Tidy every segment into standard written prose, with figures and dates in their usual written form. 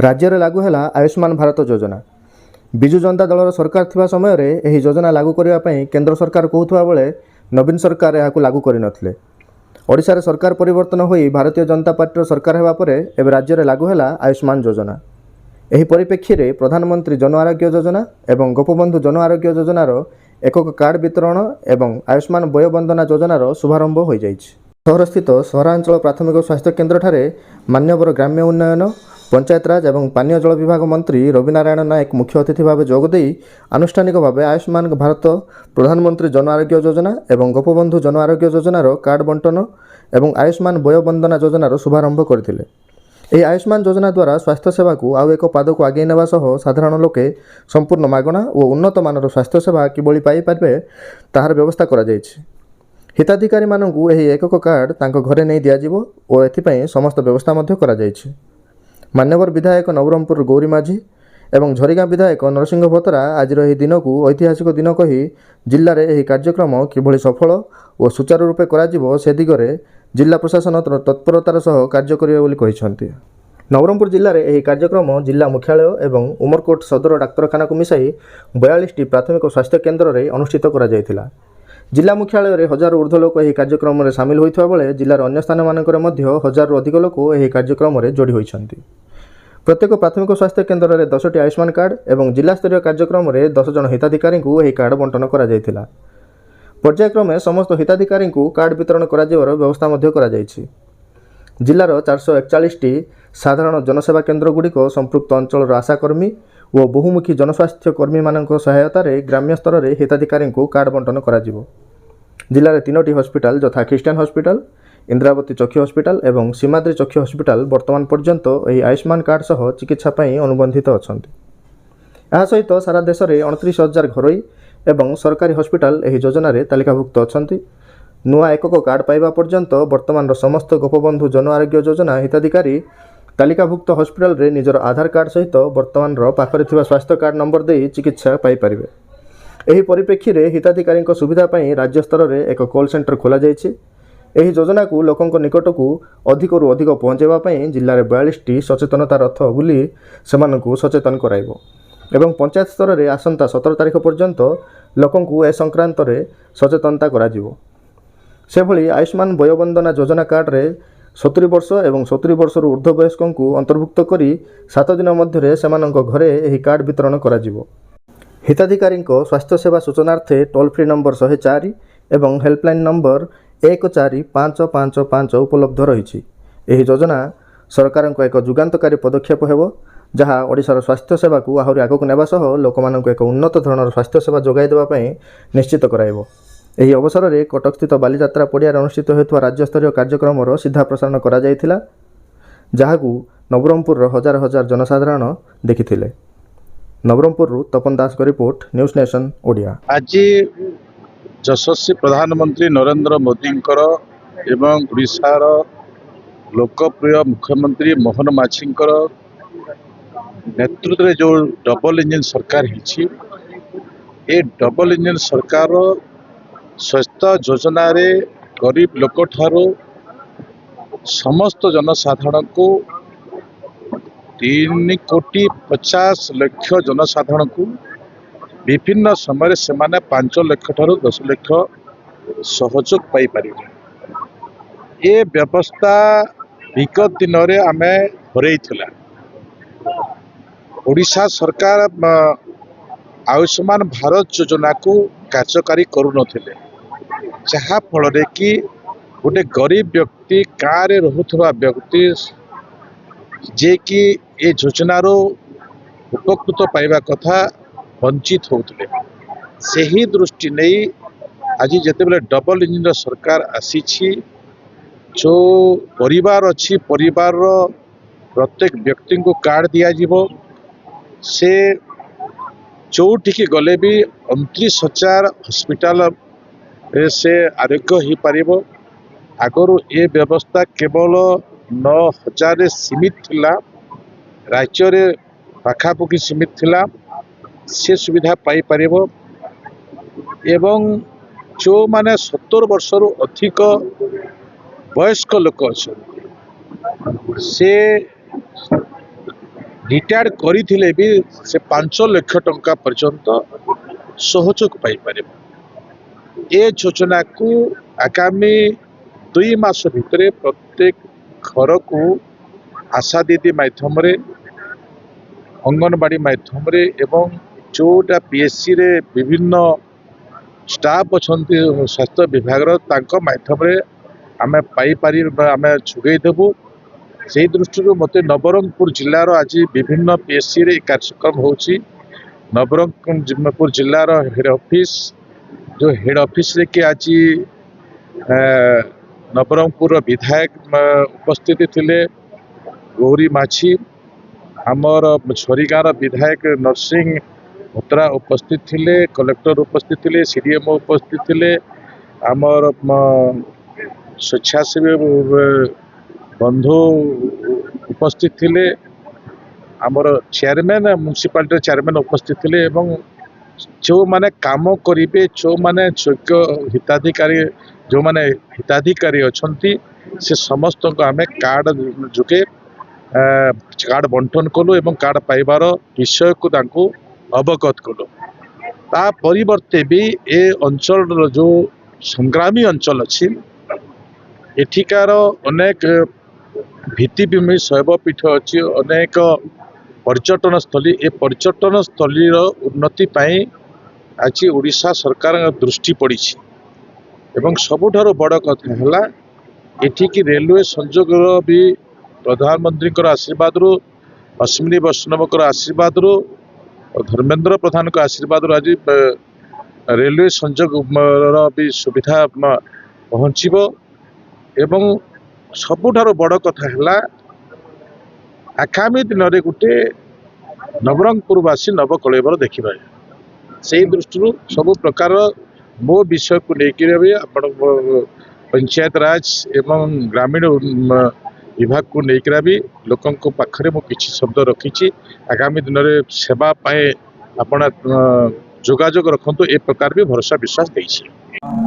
राज्य लागू है आयुष्मान भारत योजना। विजु जनता दल सरकार थिबा समय रे एही योजना लागू करने पई केंद्र सरकार कहउथबा बेले नवीन सरकार यहाकू लागू करिनथिले। ओडिशा रे सरकार परिवर्तन होई भारतीय जनता पार्टी सरकार हेबा परे एबे राज्य रे लागू है आयुष्मान योजना। एही परिप्रेक्षी रे प्रधानमंत्री जन आरोग्य योजना एवं गोपबंधु जन आरोग्य योजनार एकक कार्ड वितरण एवं आयुष्मान वय वंदना योजनार शुभारंभ हो जाइछि। सहरस्थित सहरांचल प्राथमिक स्वास्थ्य केन्द्र ठारे मान्यवर ग्राम्य उन्नयन पंचायतराज एवं पानीय जल विभाग मंत्री रविनारायण नायक मुख्य अतिथि भाव जोगदे आनुष्ठानिक भाव आयुष्मान भारत प्रधानमंत्री जन आरोग्य योजना एवं गोपबंधु जन आरोग्य योजनार कार्ड बंटन एवं आयुष्मान वय वंदना योजनार शुभारंभ करथिले। ଏହି आयुष्मान योजना द्वारा स्वास्थ्य सेवा को आउ एक पाद को आगे नेबा सह साधारण लोके संपूर्ण मागणा और उन्नत मानर स्वास्थ्य सेवा किभଳି पाई पारबे ताहार व्यवस्था करा जायछि। हिताधिकारी माननकु एही एकक कार्ड तांको घरे नै दिया जिवो और एथिपई समस्त व्यवस्था मध्य करा जायछि। मान्यवर विधायक नवरंगपुर गौरी माझी एवं झरीगाँ विधायक नरसिंह भतरा आज दिन को ऐतिहासिक दिन कही जिले में यह कार्यक्रम किभଳି सफल और सुचारू रूपे करा से दिगरे जिला प्रशासन तत्परतार सह कार्य करिवे बोली कहिसंती। नवरंगपुर जिले में यह कार्यक्रम जिला मुख्यालय एवं उमरकोट सदर डाक्तरखाना को मिसाई 42टी प्राथमिक स्वास्थ्य केन्द्र में अनुष्ठित करा जायथिला। जिला मुख्यालय में 1000 ऊर्ध्व लोक यह कार्यक्रम में सामिल होइथबा बेले जिलार अन्य स्थान मानकर मध्य 1000 अधिक लोक यह कार्यक्रम में जोड़ी होइछंती। प्रत्येक प्राथमिक स्वास्थ्य केन्द्र में 10टी आयुष्मान कार्ड एवं जिला स्तरीय कार्यक्रम में 10 जन हिताधिकारी को यह कार्ड बंटन करा जायथिला। पर्यायक्रमे समस्त हिताधिकारी को कार्ड वितरण करा जिवार व्यवस्था मध्य करा जायछि। जिलार 441टी साधारण जनसेवा केन्द्र गुड़िक संपृक्त अंचल आशाकर्मी और बहुमुखी जनस्वास्थ्य कर्मी मानक सहायतार ग्राम्य स्तर में हिताधिकारी को कार्ड बंटन करा जिवो। जिले में 3टी हस्पिटाल यथा ख्रीष्टियान हस्पिटाल इंद्रावती चक्षु हस्पिटाल एवं सीमाद्री चक्षु हस्पिटाल वर्तमान पर्यंत यह आयुष्मान कार्ड सह चिकित्सा पई अनुबंधित अछंती। यह सहित सारा देश में 29,000 घरोई एवं सरकारी हस्पिटाल यह योजना तालिकाभुक्त अछंती। नुआ एकक कार्ड पाइबा पर्यंत वर्तमान समस्त गोपबंधु जन आरोग्य योजना हिताधिकारी तालिकाभुक्त हस्पिटाल रे निजर आधार कार्ड सहित वर्तमान पाखरे थिबा स्वास्थ्य कार्ड नंबर दे चिकित्सा पाई परिबे। एही परिप्रेक्षी रे हिताधिकारी सुविधा पई राज्य स्तर में एक कॉल सेंटर खोला जायछि। एही योजना को लोकंक निकट को अधिक रु अधिक पहुँचाइबा पई जिल्ला रे 42टी सचेतनता रथ बुली सेमानकु सचेतन कराइबो एवं पंचायत स्तर में आसंता 17 तारिख पर्यंत लोकंकु ए संक्रांत रे सचेतनता कराजिवो। से भली आयुष्मान वयोवंदना योजना कार्ड रे 70 वर्ष एवं 70 वर्ष ऊर्ध्व वयस्कों को अंतर्भुक्त करी 7 दिन मध्य सेमानंक घरे एही कार्ड वितरण कराजिवो। हिताधिकारी स्वास्थ्य सेवा सूचनार्थे टोल फ्री नंबर 104 एवं हेल्पलाइन नंबर 14555 उपलब्ध रही। एही योजना सरकार एक जुगान्तकारी पदक्षेप हेबो जहाँ ओडिशार स्वास्थ्य सेवा को आहरी आगक नेबा सह लोकमानंक एक उन्नत धरणर स्वास्थ्य सेवा जोगाई देबा पई निश्चित कराइबो। एही अवसर में कटक स्थित बालीजात्रा पड़िया अनुष्ठित होता राज्य स्तरीय कार्यक्रम सीधा प्रसारण करा जायथिला जहाकू नवरंगपुर हजार हजार जनसाधारण देखिथिले। नवरंगपुर तपन दास का रिपोर्ट न्यूज नेशन ओडिया। आज यशस्वी प्रधानमंत्री नरेंद्र मोदी एवं ओडिशार लोकप्रिय मुख्यमंत्री मोहन माझी नेतृत्व में जो डबल इंजन सरकार है डबल इंजन सरकार स्वास्थ्य योजना रे गरीब लोक ठारो समस्त जनसाधारण को 3,50,00,000 जनसाधारण को विभिन्न समय से 5 लाख ठारो 10 लाख सहयोग पाई परिबे। ये व्यवस्था विगत दिन में आम हरइथिला। ओडिशा सरकार आयुष्मान भारत योजना को कार्यकारी करुनथिले जहा फल कि गोटे गरीब व्यक्ति गाँव रोथुवा व्यक्ति जे कि ये योजनार उपकृत पाइबा कथा वंचित होते से ही दृष्टि नहीं आज जिते डबल इंजन सरकार आसी जो परिवार अच्छी परिवार प्रत्येक व्यक्ति को कार्ड दिज्व से जोठिकी गले भी 29,000 हस्पिटाल से आरोग्य हो पार। आगरू ये व्यवस्था केवल 9,000 सीमित थिला राज्य रे पाखापुखी सीमित थिला से सुविधा पाई परिबो एवं जो माने 70 वर्ष अधिक वयस्क लोक अच्छे से रिटायर्ड କରିଥିଲେ ବି ସେ 5 ଲକ୍ଷ ଟଙ୍କା ପର୍ଯ୍ୟନ୍ତ ସହଯୋଗ ପାଇପାରିବ। ଏ ଯୋଜନାକୁ ଆଗାମୀ 2 ମାସ ଭିତରେ ପ୍ରତ୍ୟେକ ଘରକୁ ଆଶା ଦିଦି ମାଧ୍ୟମରେ ଅଙ୍ଗନବାଡ଼ି ମାଧ୍ୟମରେ ଏବଂ ଯେଉଁଟା ପିଏସ୍ସିରେ ବିଭିନ୍ନ ଷ୍ଟାଫ୍ ଅଛନ୍ତି ସ୍ୱାସ୍ଥ୍ୟ ବିଭାଗର ତାଙ୍କ ମାଧ୍ୟମରେ ଆମେ ପାଇପାରିବା, ଆମେ ଯୋଗାଇ ଦେବୁ। ସେହି ଦୃଷ୍ଟିରୁ ମୋତେ ନବରଙ୍ଗପୁର ଜିଲ୍ଲାର ଆଜି ବିଭିନ୍ନ ପିଏସ୍ସିରେ କାର୍ଯ୍ୟକ୍ରମ ହେଉଛି। ନବରଙ୍ଗପୁର ଜିଲ୍ଲାର ହେଡ୍ ଅଫିସ୍ ଯେଉଁ ହେଡ୍ ଅଫିସ୍ରେ କି ଆଜି ନବରଙ୍ଗପୁରର ବିଧାୟକ ଉପସ୍ଥିତ ଥିଲେ, ଗୌରୀ ମାଝୀ, ଆମର ଛରିଗାଁର ବିଧାୟକ ନରସିଂହ ଭୋତ୍ରା ଉପସ୍ଥିତ ଥିଲେ, କଲେକ୍ଟର ଉପସ୍ଥିତ ଥିଲେ, CDMO ଉପସ୍ଥିତ ଥିଲେ, ଆମର ସ୍ୱେଚ୍ଛାସେବୀ ବନ୍ଧୁ ଉପସ୍ଥିତ ଥିଲେ, ଆମର ଚେୟାରମ୍ୟାନ୍ ମ୍ୟୁନିସିପାଲିଟିର ଚେୟାରମ୍ୟାନ୍ ଉପସ୍ଥିତ ଥିଲେ ଏବଂ ଯେଉଁମାନେ କାମ କରିବେ, ଯେଉଁମାନେ ଯୋଗ୍ୟ ହିତାଧିକାରୀ ଯେଉଁମାନେ ହିତାଧିକାରୀ ଅଛନ୍ତି ସେ ସମସ୍ତଙ୍କୁ ଆମେ କାର୍ଡ଼ ଯୋଗେ କାର୍ଡ଼ ବଣ୍ଟନ କଲୁ ଏବଂ କାର୍ଡ଼ ପାଇବାର ବିଷୟକୁ ତାଙ୍କୁ ଅବଗତ କଲୁ। ତା ପରିବର୍ତ୍ତେ ବି ଏ ଅଞ୍ଚଳର ଯେଉଁ ସଂଗ୍ରାମୀ ଅଞ୍ଚଳ ଅଛି ଏଠିକାର ଅନେକ ଭିତ୍ତିଭୂମି ଶୈବପୀଠ ଅଛି, ଅନେକ ପର୍ଯ୍ୟଟନସ୍ଥଳୀ, ଏ ପର୍ଯ୍ୟଟନସ୍ଥଳୀର ଉନ୍ନତି ପାଇଁ ଆଜି ଓଡ଼ିଶା ସରକାରଙ୍କ ଦୃଷ୍ଟି ପଡ଼ିଛି ଏବଂ ସବୁଠାରୁ ବଡ଼ କଥା ହେଲା ଏଠିକି ରେଲୱେ ସଂଯୋଗର ବି ପ୍ରଧାନମନ୍ତ୍ରୀଙ୍କର ଆଶୀର୍ବାଦରୁ, ଅଶ୍ୱିନୀ ବୈଷ୍ଣବଙ୍କର ଆଶୀର୍ବାଦରୁ, ଧର୍ମେନ୍ଦ୍ର ପ୍ରଧାନଙ୍କ ଆଶୀର୍ବାଦରୁ ଆଜି ରେଲୱେ ସଂଯୋଗର ବି ସୁବିଧା ପହଞ୍ଚିବ ଏବଂ ସବୁଠାରୁ ବଡ଼ କଥା ହେଲା ଆଗାମୀ ଦିନରେ ଗୋଟେ ନବରଙ୍ଗପୁରବାସୀ ନବକଳେବର ଦେଖିବେ। ସେହି ଦୃଷ୍ଟିରୁ ସବୁ ପ୍ରକାର ମୋ ବିଷୟକୁ ନେଇକରି ବି ଆପଣ ପଞ୍ଚାୟତ ରାଜ ଏବଂ ଗ୍ରାମୀଣ ବିଭାଗକୁ ନେଇକରି ବି ଲୋକଙ୍କ ପାଖରେ ମୁଁ କିଛି ଶବ୍ଦ ରଖିଛି। ଆଗାମୀ ଦିନରେ ସେବା ପାଇଁ ଆପଣ ଯୋଗାଯୋଗ ରଖନ୍ତୁ, ଏ ପ୍ରକାର ବି ଭରସା ବିଶ୍ୱାସ ଦେଇଛି।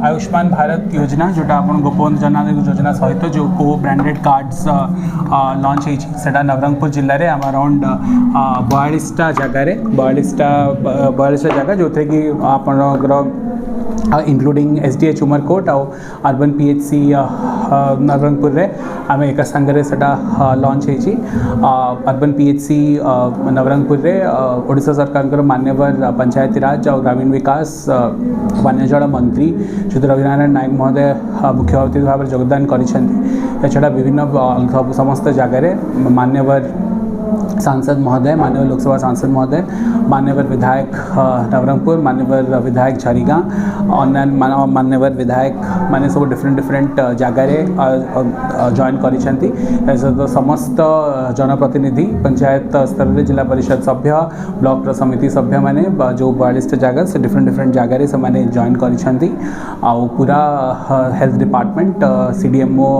आयुष्मान भारत योजना जोटा अपन गोपबंधु जन आरोग्य योजना सहित जो को ब्रांडेड कार्ड्स लॉन्च होता नवरंगपुर जिले में आम अराउंड 42टा जगार 42टा जगह जो थे कि आपणकर इंक्लूडिंग SDH उमरकोट आउ अर्बन PHC नवरंगपुर रे आम एक संगे से लॉन्च होती अर्बन PHC नवरंगपुर रे ओडिशा सरकार मान्यवर पंचायती राज और ग्रामीण विकास वन्यजल मंत्री श्री रविनारायण नायक महोदय मुख्य अतिथि भाव में योगदान करा विभिन्न समस्त जगार मान्यवर सांसद महोदय, मान्यवर लोकसभा सांसद महोदय, मान्यवर विधायक नवरंगपुर, मान्यवर विधायक झरीगाँ, अन्य मान्यवर विधायक माने सब डिफरेंट जगार जॉइन करिसेंती। समस्त जनप्रतिनिधि पंचायत स्तर रे जिला परिषद सभ्य ब्लॉक समिति सभ्य माने जो 42टा जगह से डिफरेंट जगार से माने जॉइन करिसेंती। आउ पूरा हेल्थ डिपार्टमेंट CDMO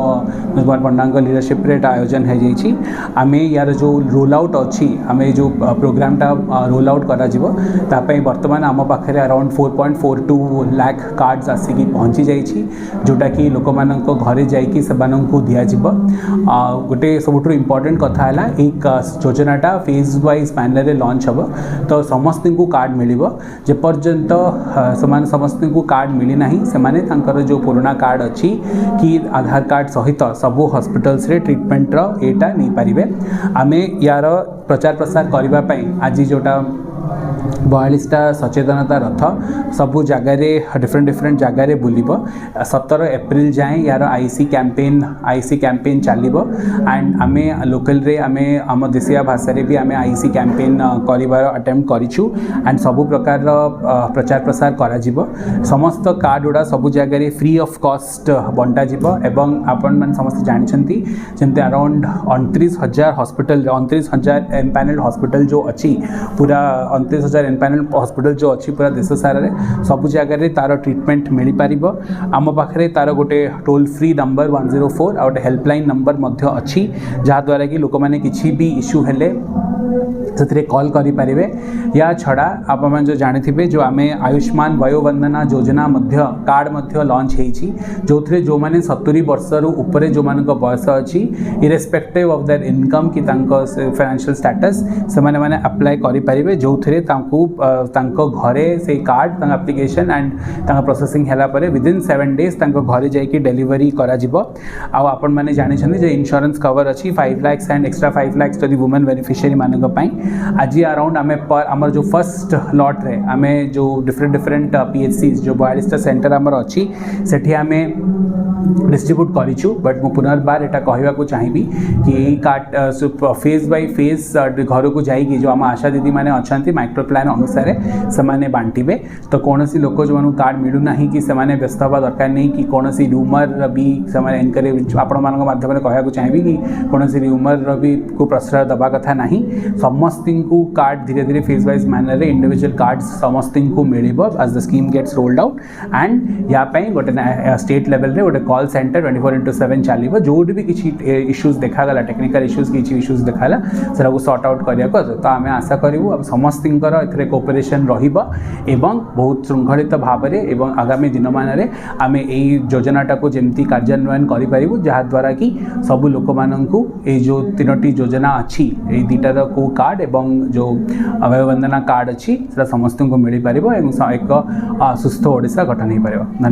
नुजमान पंडा लीडरशिप रे आयोजन है जाइछि। आमे यार जो रोल आउट अच्छी आम जो प्रोग्रामटा रोल आउट कर बर्तमान आम पाखे अराउंड 4.42 लाख कार्ड्स आसिक पहुँची जाइए जोटा कि लोक मान घरे जाकि दिज्व। गोटे सबुठ इम्पोर्टेंट कथा है एक योजनाटा फेज वाइज मैनर लॉन्च हम तो समस्त को कार्ड मिल जेपर्यंत से समस्त को कार्ड मिलना से जो पुराना कार्ड अच्छी कि आधार कार्ड सहित सबू हॉस्पिटल्स रे ट्रीटमेंट एटा नहीं पारे। आमे यार प्रचार प्रसार करने आज जोटा 42टा सचेतनता रथ सबू जगार डिफरेंट जगार बुल 17 एप्रिल जाए यार आईसी कैंपेन चलो एंड आमे लोकल रे आमे आम देशिया भाषा रे भी आमे आईसी कैंपेन करिवार अटेम्प्ट करिछु एंड सबू प्रकार प्रचार प्रसार करा जिवो। समस्त कार्ड गुड़ा सबू जगार फ्री ऑफ कॉस्ट बंटा जिवो एवं आपण मान समस्त जानछंती जेंते अराउंड 29,000 हॉस्पिटल 29,000 एम्पैनल्ड हॉस्पिटल जो अच्छी पूरा 29,000 एम्पैनल्ड हॉस्पिटल जो अच्छी पूरा देश सारा रे सबू जगार तार ट्रीटमेंट मिल पारिबो। आम पाखे तार गोटे टोल फ्री नंबर 104 आ गोटे हेल्पलाइन नंबर मध्य अच्छी जहाँ द्वारा कि लोक मैंने किसी भी इश्यू हेले से कॉल करें। या छड़ा आप जो जानी जो आम आयुष्मान वयोवंदना योजना कार्ड लॉन्च होती जो थे जो मैंने 70 वर्ष ऊपर जो मान बयस अच्छी इरेस्पेक्टिव ऑफ देयर इनकम कि फाइनेंशियल स्टेटस से मैंने अप्लाई करें जो थे घरे से कार्ड एप्लिकेशन एंड प्रोसेसिंग है विदिन 7 days घरे जाकि डेलीवरी कर मैंने जानी इंश्योरेंस कवर अच्छी 5 lakhs एंड एक्स्ट्रा 5 lakhs जदि वुमेन बेनिफिशियरी मानी आज अराउंड आम आमर जो फर्स्ट लॉट रे आम जो डिफरेंट PHCs जो 42टा सेंटर आमर अच्छी सेठी आमे डिस्ट्रीब्यूट करिछु। बट मु पुनर्बार एटा कहवाक चाहिए कि यही कार्ड फेज बाय फेज घर को जाइए जो आम आशा दीदी मैंने अच्छा माइक्रो प्लान अनुसार से मैंने बांटे तो कौन सी लोक जो कार्ड मिलूना कि से व्यस्त हवा दरकार नहीं कि कौन सी रूमर भी से एनकरेज आपण माध्यम कहवाक चाहिए कि कौन सी रूमर भी को प्रश्रय दबा कथा नहीं समस्त को कार्ड धीरे धीरे phase wise manner individual card समस्त को मिल as the scheme gets rolled out and या गोटे स्टेट लेवल रे गोटे कॉल सेंटर 24/7 चलो जो भी किसी इश्यूज देखागला टेक्निकल इश्यूज किसी इश्यूज देखाला से सॉर्ट आउट करने तो आम आशा करूँ अब समस्त कोऑपरेशन रहिबा एवं बहुत श्रृंखलित भाव में आगामी दिन मान आम यही योजनाटा को जमती कार्यान्वयन करूँ जहाद्वारा कि सबू लोक मानू ये जो 3टी योजना अच्छी ये 2टार को कार्ड एवं जो वयोवंदना कार्ड अच्छी समस्त को मिल पार एक सुस्थ ओडिशा गठन हो पार।